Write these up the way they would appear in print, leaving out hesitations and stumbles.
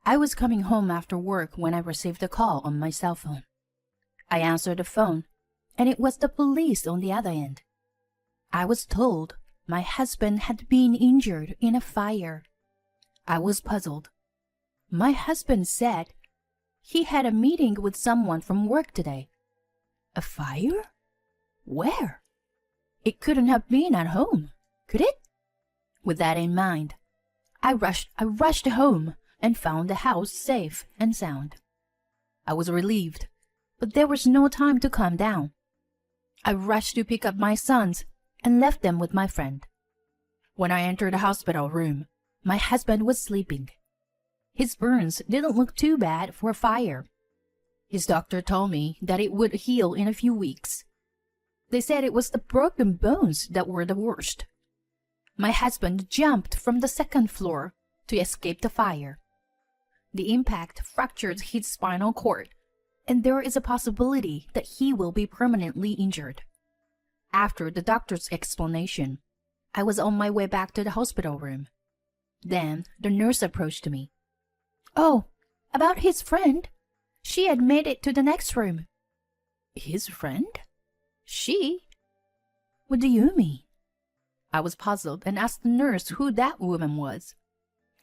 I was coming home after work when I received a call on my cell phone. I answered the phone, and it was the police on the other end. I was told my husband had been injured in a fire. I was puzzled. My husband said he had a meeting with someone from work today. A fire? Where? It couldn't have been at home, could it? With that in mind, I rushed home and found the house safe and sound. I was relieved, but there was no time to calm down. I rushed to pick up my sons and left them with my friend. When I entered the hospital room, my husband was sleeping. His burns didn't look too bad for a fire. His doctor told me that it would heal in a few weeks. They said it was the broken bones that were the worst. My husband jumped from the second floor to escape the fire. The impact fractured his spinal cord, and there is a possibility that he will be permanently injured. After the doctor's explanation, I was on my way back to the hospital room. Then the nurse approached me. "Oh, about his friend? She had made it to the next room." "His friend? She? What do you mean?" I was puzzled and asked the nurse who that woman was.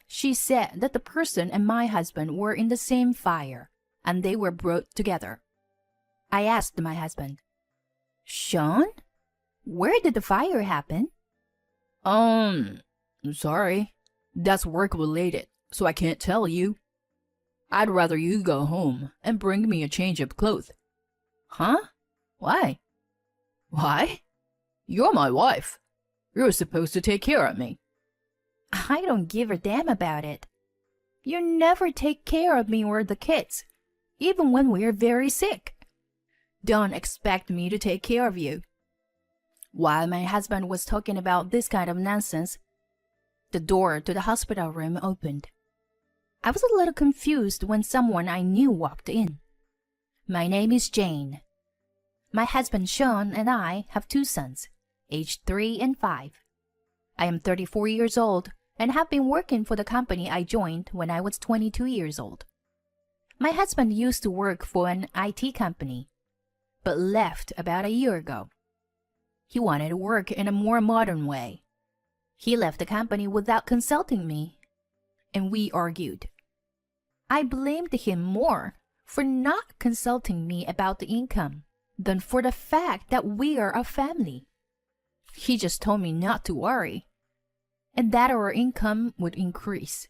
She said that the person and my husband were in the same fire, and they were brought together. I asked my husband, "Sean, where did the fire happen?" Sorry. That's work-related, so I can't tell you. I'd rather you go home and bring me a change of clothes." "Huh? Why?" "Why? You're my wife. You're supposed to take care of me." "I don't give a damn about it. You never take care of me or the kids, even when we're very sick. Don't expect me to take care of you." While my husband was talking about this kind of nonsense, the door to the hospital room opened. I was a little confused when someone I knew walked in. "My name is Jane. My husband Sean and I have 2 sons, aged 3 and 5. I am 34 years old and have been working for the company I joined when I was 22 years old. My husband used to work for an IT company, but left about a year ago. He wanted to work in a more modern way. He left the company without consulting me, and we argued. I blamed him more for not consulting me about the income than for the fact that we are a family. He just told me not to worry, and that our income would increase.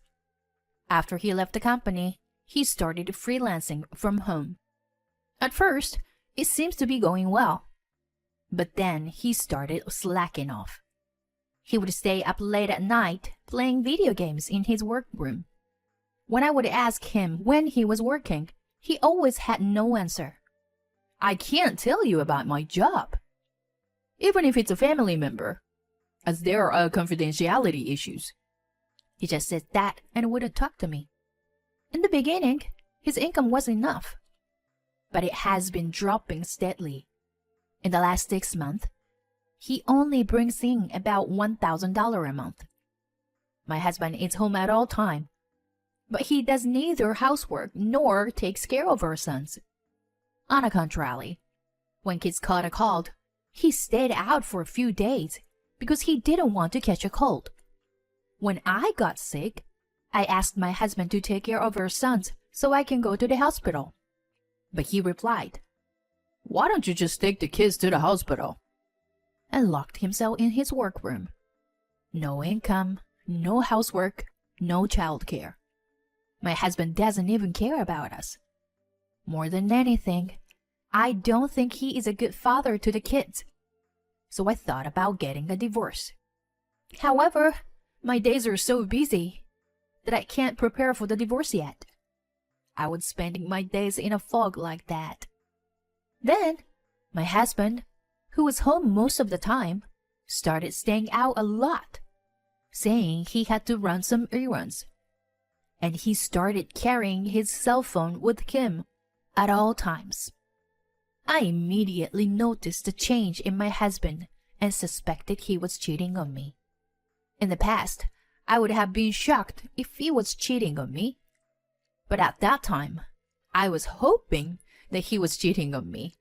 After he left the company, he started freelancing from home. At first, it seems to be going well, but then he started slacking off. He would stay up late at night playing video games in his workroom. When I would ask him when he was working, he always had no answer. "I can't tell you about my job, even if it's a family member, as there are confidentiality issues." He just said that and wouldn't talk to me. In the beginning, his income was enough, but it has been dropping steadily. In the last 6 months, he only brings in about $1,000 a month. My husband is home at all time, but he does neither housework nor takes care of our sons. On the contrary, when kids caught a cold, he stayed out for a few days because he didn't want to catch a cold. When I got sick, I asked my husband to take care of our sons so I can go to the hospital. But he replied, "Why don't you just take the kids to the hospital?" and locked himself in his workroom. No income, no housework, no childcare. My husband doesn't even care about us. More than anything, I don't think he is a good father to the kids. So I thought about getting a divorce. However, my days are so busy that I can't prepare for the divorce yet. I was spending my days in a fog like that. Then, my husband, who was home most of the time, started staying out a lot, saying he had to run some errands. And he started carrying his cell phone with him at all times. I immediately noticed the change in my husband and suspected he was cheating on me. In the past, I would have been shocked if he was cheating on me. But at that time, I was hoping that he was cheating on me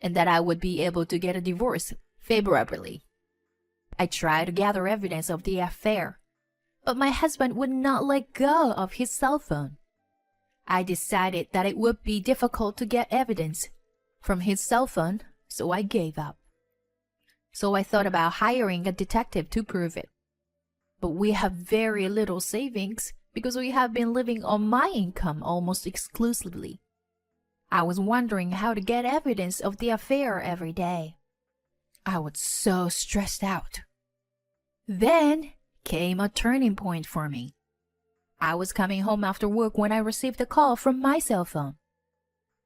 and that I would be able to get a divorce favorably. I tried to gather evidence of the affair, but my husband would not let go of his cell phone. I decided that it would be difficult to get evidence from his cell phone, so I gave up. So I thought about hiring a detective to prove it. But we have very little savings because we have been living on my income almost exclusively. I was wondering how to get evidence of the affair every day. I was so stressed out. Then came a turning point for me. I was coming home after work when I received a call from my cell phone.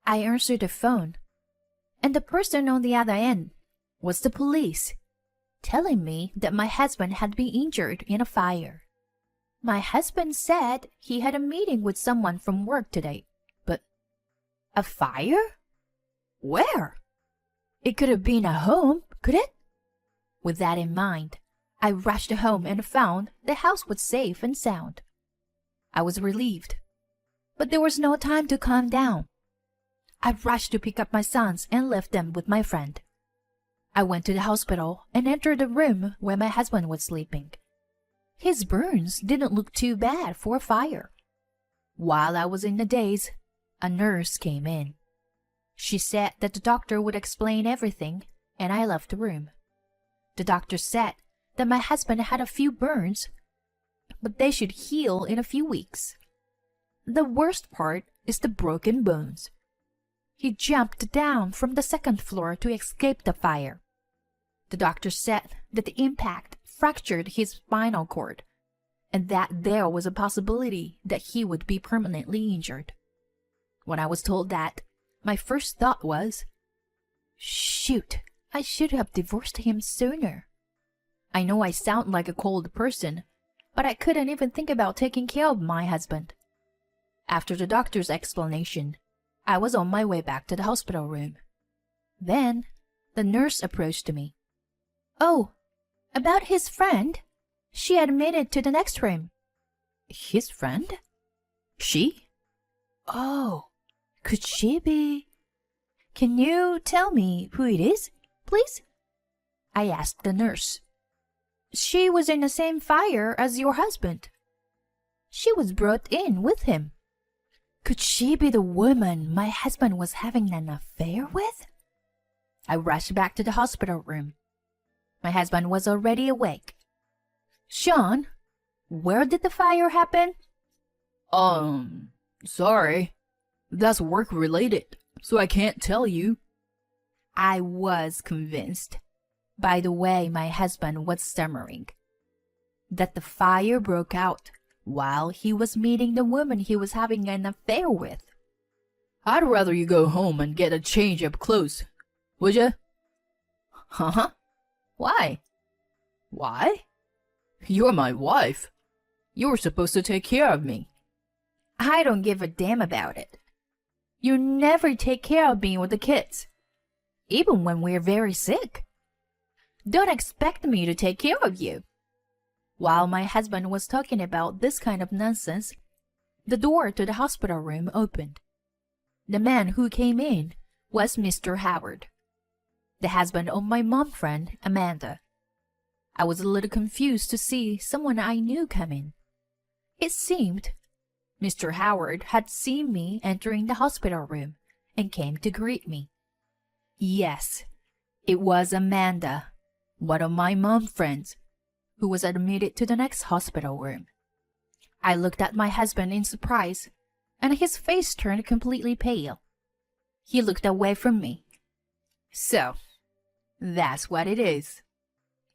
I answered the phone, and the person on the other end was the police, telling me that my husband had been injured in a fire. My husband said he had a meeting with someone from work today, but a fire? Where? It could have been a home, could it? With that in mind, I rushed home and found the house was safe and sound. I was relieved, but there was no time to calm down. I rushed to pick up my sons and left them with my friend. I went to the hospital and entered the room where my husband was sleeping. His burns didn't look too bad for a fire. While I was in a daze, a nurse came in. She said that the doctor would explain everything, and I left the room. The doctor said that my husband had a few burns, but they should heal in a few weeks. The worst part is the broken bones. He jumped down from the second floor to escape the fire. The doctor said that the impact fractured his spinal cord, and that there was a possibility that he would be permanently injured. When I was told that, my first thought was, shoot, I should have divorced him sooner. I know I sound like a cold person, but I couldn't even think about taking care of my husband. After the doctor's explanation, I was on my way back to the hospital room. Then, the nurse approached me. Oh, about his friend? She admitted to the next room. His friend? She? Oh, could she be? Can you tell me who it is, please? I asked the nurse. She was in the same fire as your husband. She was brought in with him. Could she be the woman my husband was having an affair with? I rushed back to the hospital room. My husband was already awake. Sean, where did the fire happen? Sorry. That's work-related, so I can't tell you. I was convinced, by the way my husband was stammering, that the fire broke out while he was meeting the woman he was having an affair with. I'd rather you go home and get a change of clothes, would ya? Huh? Why? Why? You're my wife. You're supposed to take care of me. I don't give a damn about it. You never take care of me or the kids, even when we're very sick. Don't expect me to take care of you. While my husband was talking about this kind of nonsense, the door to the hospital room opened. The man who came in was Mr. Howard, the husband of my mom friend, Amanda. I was a little confused to see someone I knew come in. It seemed Mr. Howard had seen me entering the hospital room and came to greet me. Yes, it was Amanda, one of my mom friends, who was admitted to the next hospital room. I looked at my husband in surprise, and his face turned completely pale. He looked away from me. So, that's what it is.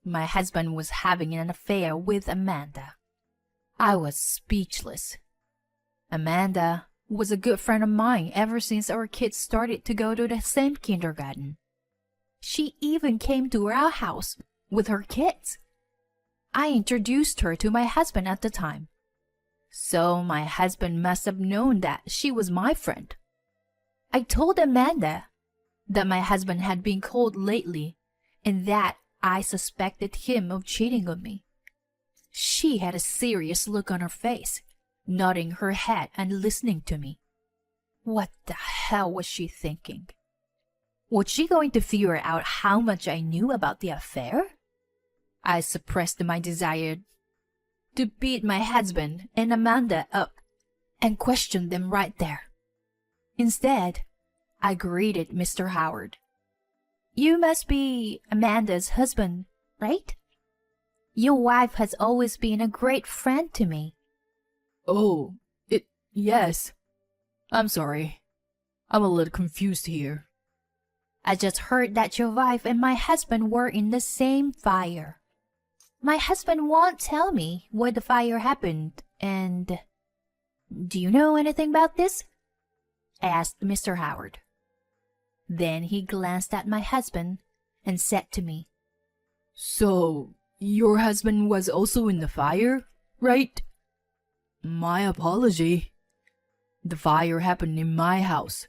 My husband was having an affair with Amanda. I was speechless. Amanda was a good friend of mine ever since our kids started to go to the same kindergarten. She even came to our house with her kids. I introduced her to my husband at the time. So my husband must have known that she was my friend. I told Amanda that my husband had been cold lately and that I suspected him of cheating on me. She had a serious look on her face, nodding her head and listening to me. What the hell was she thinking? Was she going to figure out how much I knew about the affair? I suppressed my desire to beat my husband and Amanda up and question them right there. Instead, I greeted Mr. Howard. You must be Amanda's husband, right? Your wife has always been a great friend to me. Oh, yes. I'm sorry. I'm a little confused here. I just heard that your wife and my husband were in the same fire. My husband won't tell me where the fire happened, and... Do you know anything about this? Asked Mr. Howard. Then he glanced at my husband and said to me, So, your husband was also in the fire, right? My apology. The fire happened in my house.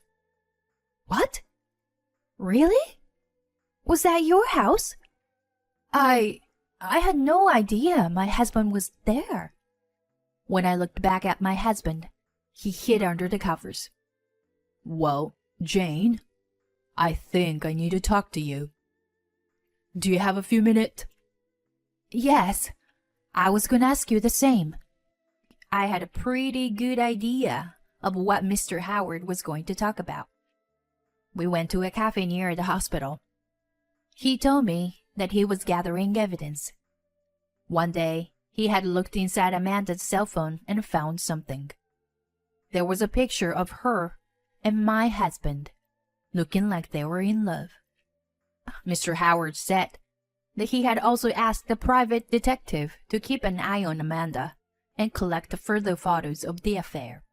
What? Really? Was that your house? I had no idea my husband was there. When I looked back at my husband, he hid under the covers. Well, Jane, I think I need to talk to you. Do you have a few minutes? Yes, I was going to ask you the same. I had a pretty good idea of what Mr. Howard was going to talk about. We went to a cafe near the hospital. He told me that he was gathering evidence. One day, he had looked inside Amanda's cell phone and found something. There was a picture of her and my husband, looking like they were in love. Mr. Howard said that he had also asked a private detective to keep an eye on Amanda and collect further photos of the affair.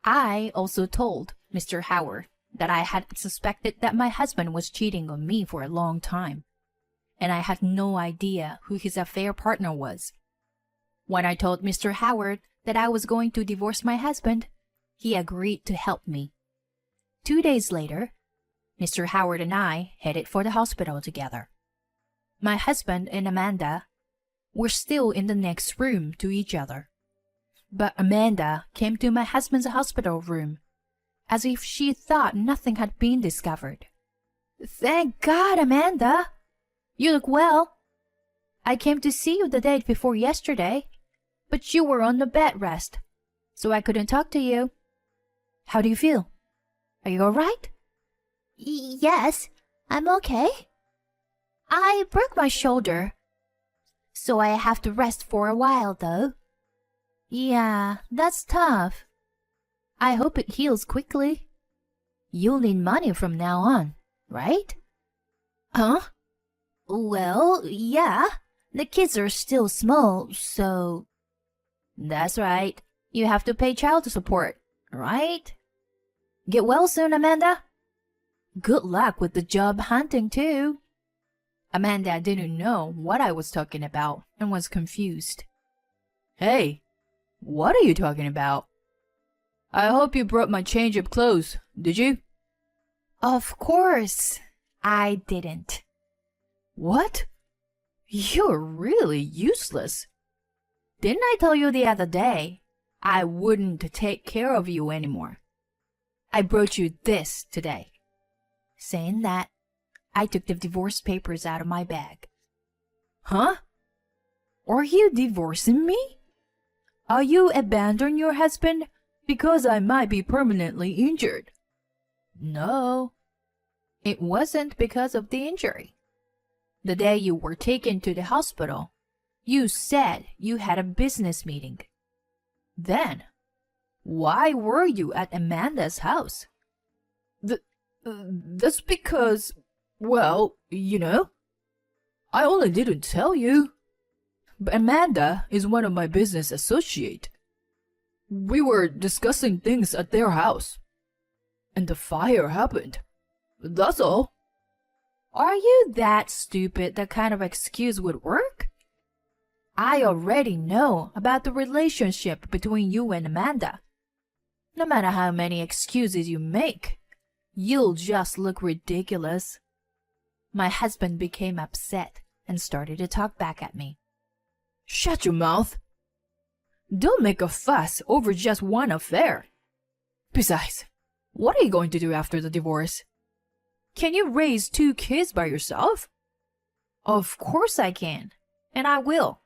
I also told Mr. Howard that I had suspected that my husband was cheating on me for a long time, and I had no idea who his affair partner was. When I told Mr. Howard that I was going to divorce my husband, he agreed to help me. 2 days later, Mr. Howard and I headed for the hospital together. My husband and Amanda were still in the next room to each other. But Amanda came to my husband's hospital room as if she thought nothing had been discovered. Thank God, Amanda! You look well. I came to see you the day before yesterday, but you were on the bed rest, so I couldn't talk to you. How do you feel? Are you all right? Yes, I'm okay. I broke my shoulder, so I have to rest for a while, though. Yeah, that's tough. I hope it heals quickly. You'll need money from now on, right? Huh? Well, yeah. The kids are still small, so... That's right. You have to pay child support, right? Get well soon, Amanda. Good luck with the job hunting, too. Amanda didn't know what I was talking about and was confused. Hey, what are you talking about? I hope you brought my change of clothes, did you? Of course, I didn't. What? You're really useless. Didn't I tell you the other day I wouldn't take care of you anymore? I brought you this today. Saying that, I took the divorce papers out of my bag. Huh? Are you divorcing me? Are you abandoning your husband because I might be permanently injured? No, it wasn't because of the injury. The day you were taken to the hospital, you said you had a business meeting. Then, why were you at Amanda's house? That's because, well, you know, I only didn't tell you. But Amanda is one of my business associates. We were discussing things at their house, and the fire happened. That's all. Are you that stupid that kind of excuse would work? I already know about the relationship between you and Amanda. No matter how many excuses you make, you'll just look ridiculous. My husband became upset and started to talk back at me. Shut your mouth. Don't make a fuss over just one affair. Besides, what are you going to do after the divorce? Can you raise 2 kids by yourself? Of course I can, and I will.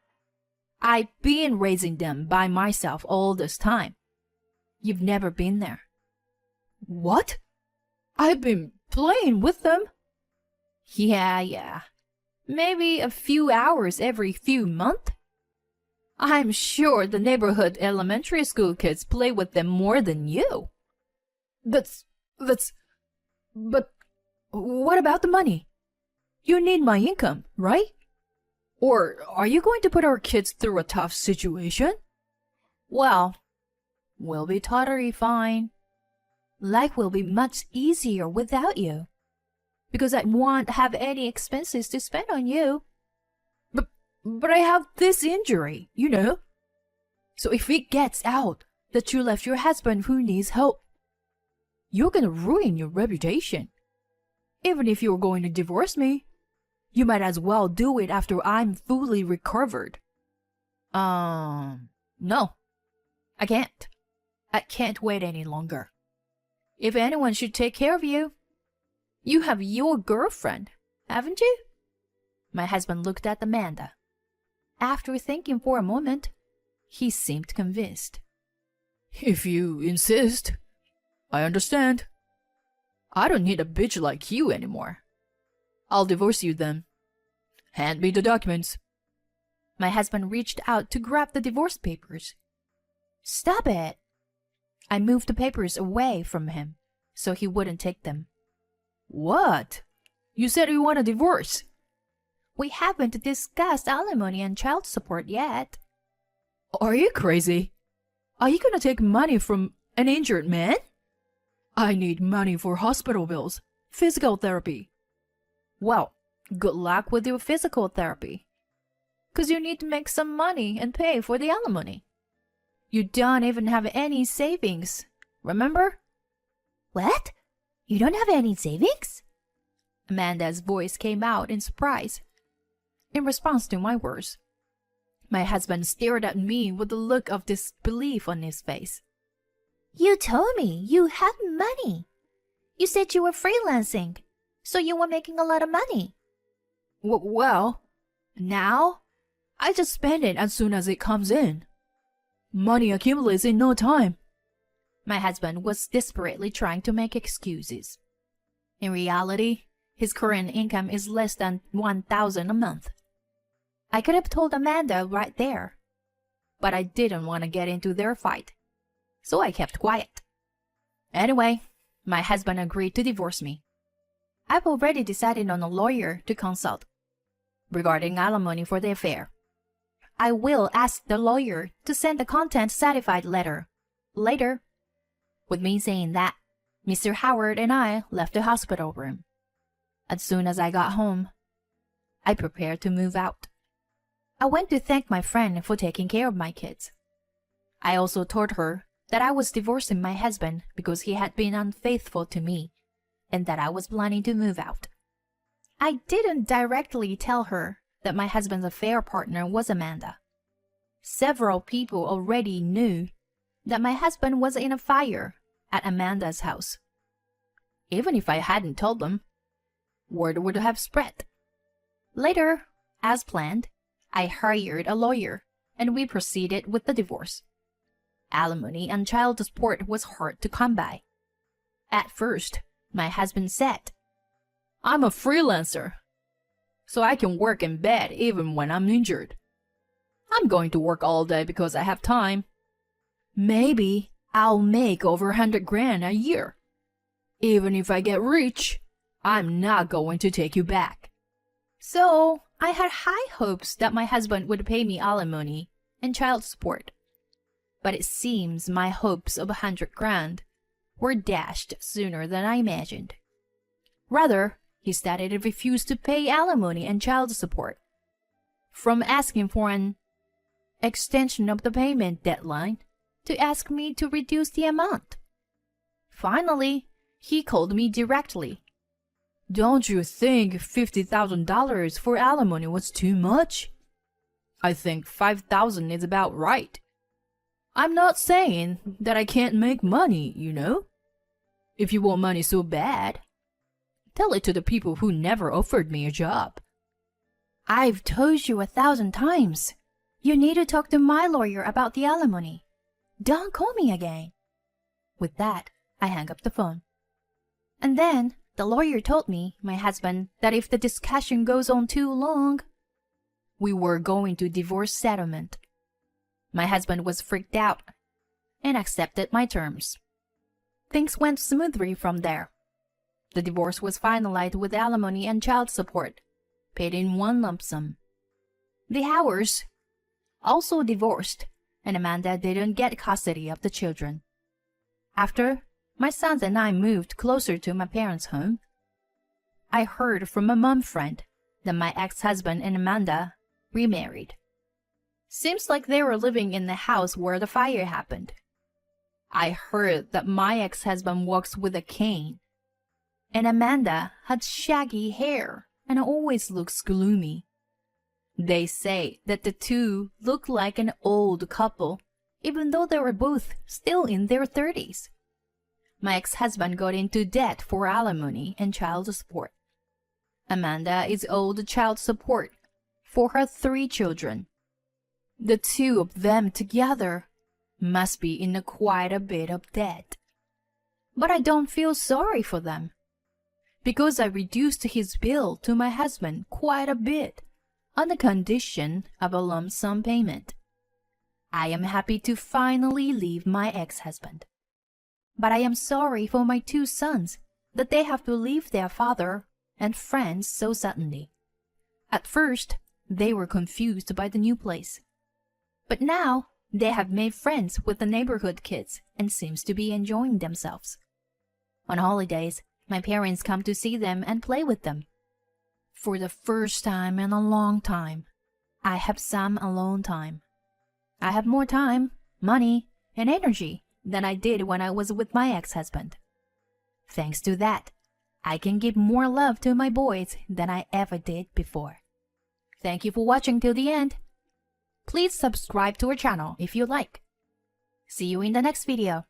I've been raising them by myself all this time. You've never been there. What? I've been playing with them. Yeah. Maybe a few hours every few months. I'm sure the neighborhood elementary school kids play with them more than you. But what about the money? You need my income, right? Or are you going to put our kids through a tough situation? Well, we'll be totally fine. Life will be much easier without you. Because I won't have any expenses to spend on you. But I have this injury, you know. So if it gets out that you left your husband who needs help, you're gonna ruin your reputation. Even if you're going to divorce me, you might as well do it after I'm fully recovered. No. I can't. I can't wait any longer. If anyone should take care of you, you have your girlfriend, haven't you? My husband looked at Amanda. After thinking for a moment, he seemed convinced. If you insist, I understand. I don't need a bitch like you anymore. I'll divorce you then. Hand me the documents. My husband reached out to grab the divorce papers. Stop it! I moved the papers away from him so he wouldn't take them. What? You said you want a divorce. We haven't discussed alimony and child support yet. Are you crazy? Are you gonna take money from an injured man? I need money for hospital bills, physical therapy. Well, good luck with your physical therapy. 'Cause you need to make some money and pay for the alimony. You don't even have any savings, remember? What? You don't have any savings? Amanda's voice came out in surprise. In response to my words, my husband stared at me with a look of disbelief on his face. You told me you had money. You said you were freelancing, so you were making a lot of money. Well, now I just spend it as soon as it comes in. Money accumulates in no time. My husband was desperately trying to make excuses. In reality, his current income is less than $1,000 a month. I could have told Amanda right there, but I didn't want to get into their fight, so I kept quiet. Anyway, my husband agreed to divorce me. I've already decided on a lawyer to consult regarding alimony for the affair. I will ask the lawyer to send a content-certified letter later. With me saying that, Mr. Howard and I left the hospital room. As soon as I got home, I prepared to move out. I went to thank my friend for taking care of my kids. I also told her that I was divorcing my husband because he had been unfaithful to me, and that I was planning to move out. I didn't directly tell her that my husband's affair partner was Amanda. Several people already knew that my husband was in a fire at Amanda's house. Even if I hadn't told them, word would have spread. Later, as planned, I hired a lawyer and we proceeded with the divorce. Alimony and child support was hard to come by. At first, my husband said, I'm a freelancer, so I can work in bed even when I'm injured. I'm going to work all day because I have time. Maybe I'll make over 100 grand a year. Even if I get rich, I'm not going to take you back. So I had high hopes that my husband would pay me alimony and child support. But it seems my hopes of 100 grand were dashed sooner than I imagined. Rather, he started to refuse to pay alimony and child support. From asking for an extension of the payment deadline to ask me to reduce the amount. Finally, he called me directly. Don't you think $50,000 for alimony was too much? I think $5,000 is about right. I'm not saying that I can't make money, you know? If you want money so bad, tell it to the people who never offered me a job. I've told you 1,000 times. You need to talk to my lawyer about the alimony. Don't call me again. With that, I hung up the phone. And then the lawyer told me, my husband, that if the discussion goes on too long, we were going to divorce settlement. My husband was freaked out and accepted my terms. Things went smoothly from there. The divorce was finalized with alimony and child support, paid in one lump sum. The Howards also divorced, and Amanda didn't get custody of the children. After my sons and I moved closer to my parents' home, I heard from a mom friend that my ex-husband and Amanda remarried. Seems like they were living in the house where the fire happened. I heard that my ex-husband walks with a cane, and Amanda had shaggy hair and always looks gloomy. They say that the two look like an old couple, even though they were both still in their 30s. My ex-husband got into debt for alimony and child support. Amanda is owed child support for her 3 children. The two of them together must be in quite a bit of debt. But I don't feel sorry for them, because I reduced his bill to my husband quite a bit on the condition of a lump sum payment. I am happy to finally leave my ex-husband. But I am sorry for my 2 sons that they have to leave their father and friends so suddenly. At first, they were confused by the new place. But now, they have made friends with the neighborhood kids and seems to be enjoying themselves. On holidays, my parents come to see them and play with them. For the first time in a long time, I have some alone time. I have more time, money, and energy than I did when I was with my ex-husband. Thanks to that, I can give more love to my boys than I ever did before. Thank you for watching till the end. Please subscribe to our channel if you like. See you in the next video.